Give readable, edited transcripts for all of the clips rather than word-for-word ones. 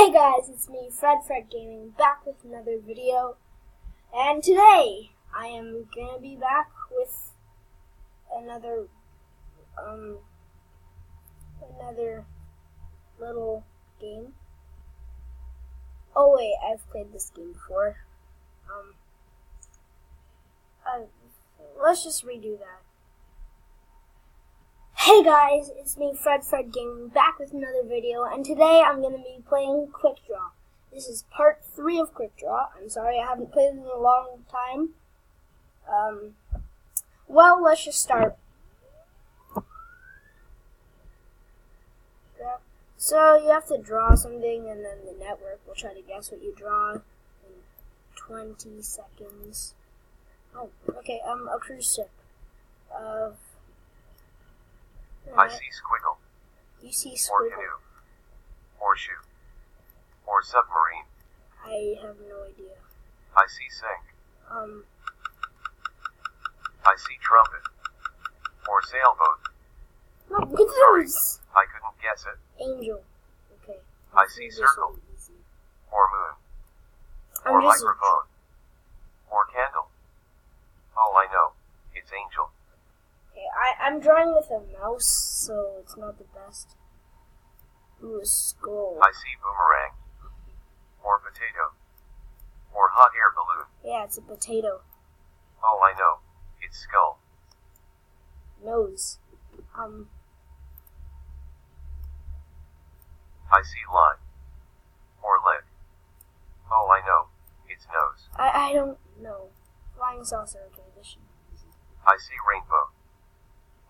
Hey guys, it's me, Fred Gaming, back with another video, and today I am gonna be back with another little game. Oh wait, I've played this game before. Let's just redo that. Hey guys, it's me, Fred Gaming, back with another video, and today I'm going to be playing Quick Draw. This is part 3 of Quick Draw. I'm sorry I haven't played it in a long time. Well, let's just start. So you have to draw something, and then the network will try to guess what you draw in 20 seconds. Oh, okay, a cruise ship. I see squiggle. You see Or squiggle. canoe. Horseshoe. Or submarine. I have no idea. I see sink. I see trumpet. Or sailboat. No, look at those! I couldn't guess it. Angel. Okay. I see circle. Or moon. I'm Or just microphone. Or candle. Oh, I know. It's angel. okay. I'm drawing with a mouse, so it's not the best. Ooh, a skull. I see boomerang. Or potato. Or hot air balloon. Yeah, it's a potato. Oh, I know. It's skull. Nose. I see line. Or leg. Oh, I know. It's nose. I don't know. Flying saucer. Okay, this should be easy. I see rainbow.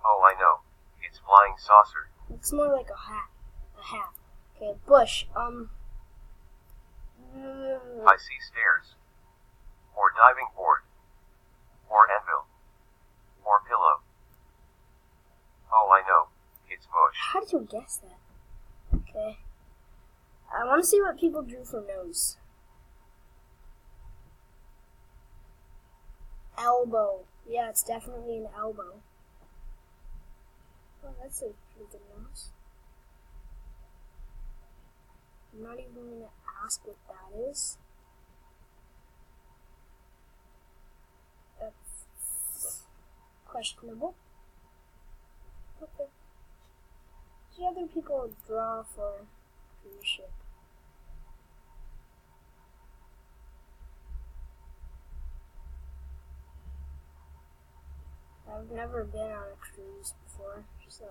Oh, I know. It's flying saucer. Looks more like a hat. A hat. Okay, bush. I see stairs. Or diving board. Or anvil. Or pillow. Oh, I know. It's bush. How did you guess that? Okay. I want to see what people drew for nose. Elbow. Yeah, it's definitely an elbow. Oh, that's a pretty good nose. I'm not even going to ask what that is. That's questionable. Okay. What other people draw for cruise ship? I've never been on a cruise before, so...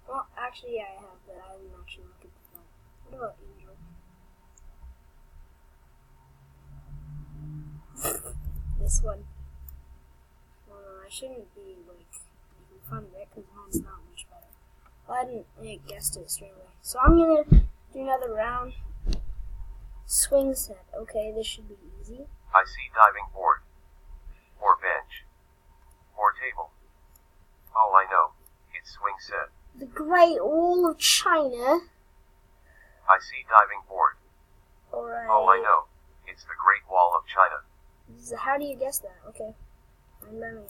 Well, actually, yeah, I have, but I didn't actually look at the phone. What about Angel? This one. Well, no, I shouldn't be, like, making fun of it, because mine's not much better. Well, I guessed it straight away. So I'm gonna do another round. Swing set. Okay, this should be easy. I see diving board. Or bench. Or table. Oh, I know. It's swing set. The Great Wall of China. I see diving board. Alright. Oh, I know. It's the Great Wall of China. How do you guess that? Okay. I'm learning.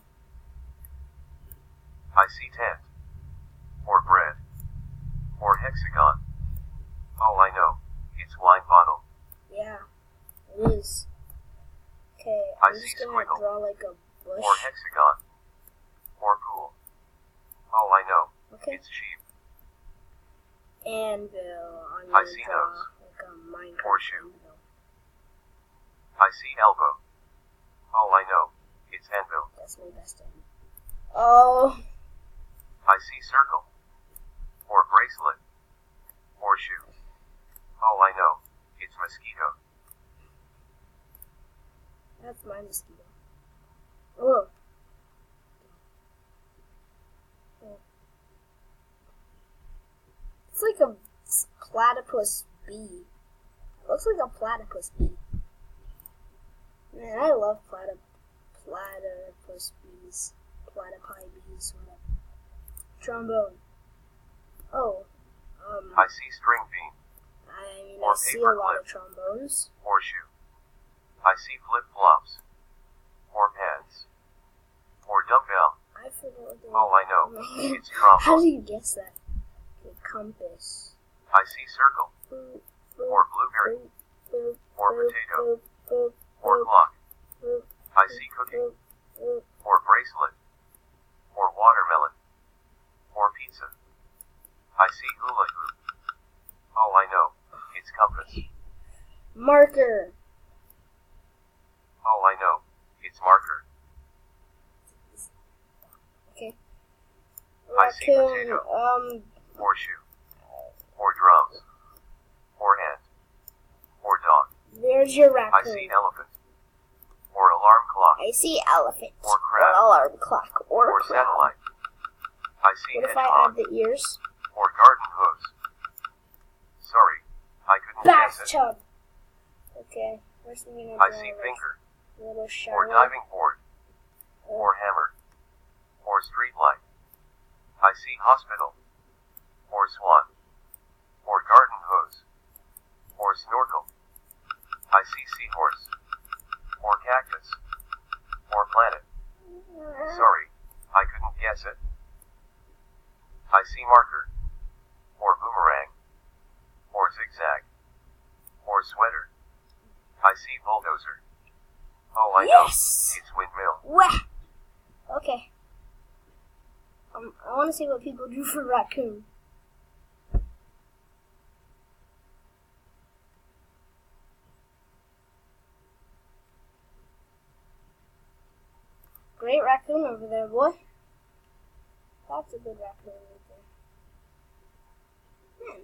I see tent. Or bread. Or hexagon. Oh, I know. It's wine bottle. Yeah, it is. Okay, I I'm see just gonna squiggle. draw like a bush. Or hexagon. Or pool. Oh, I know. Okay. It's sheep. Anvil. I'm I gonna see draw nose. like a Minecraft Horseshoe. anvil. I see elbow. Oh, I know. It's anvil. That's my best anvil. Oh, I see circle. Or bracelet. Horseshoe. Oh, I know. It's mosquito. that's my mosquito. Oh. It's like a platypus bee. Looks like a platypus bee. Man, I love platypus bees. Platypi bees, whatever. Trombone. Oh. I see string bean. I mean, Or I see a paper lot clip. of trombones. Horseshoe. I see flip-flops. Or pants. Or dumbbell. I forget what they Oh, I know. It's How trombone. do you guess that? Okay, compass. I see circle. or blueberry, or potato, or clock. I see cookie, or bracelet, or watermelon, or pizza. I see hula hoop. Oh, I know, it's compass. Marker. Oh, I know, it's marker. Okay. I see Raccoon. potato, horseshoe, or drums, or ant, or dog. There's your I raccoon. see elephant, or alarm clock, I see elephant. or crab, alarm clock. Or crab. satellite. I see What if I hedgehog, add the ears? or garden hose. Sorry, I couldn't guess it. Bathtub. Okay. First I'm gonna I draw see a finger, little or shower. diving board, or hammer, or street light. I see hospital, or swan, or garden hose, or snorkel. I see seahorse, or cactus, or planet. Sorry, I couldn't guess it. I see marker, or boomerang, or zigzag, or sweater. I see bulldozer. Oh, I Yes! know, it's windmill. Wah! Okay. I want to see what people do for raccoon. Great raccoon over there, boy. That's a good raccoon right there. Man,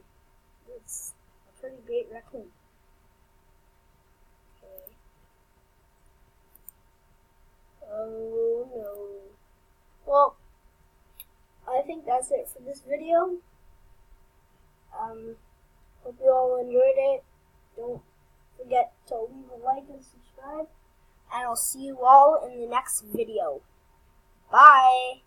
that's a pretty great raccoon. Okay. Oh no. Well, I think that's it for this video. Hope you all enjoyed it. Don't forget to leave a like and subscribe. And I'll see you all in the next video. Bye!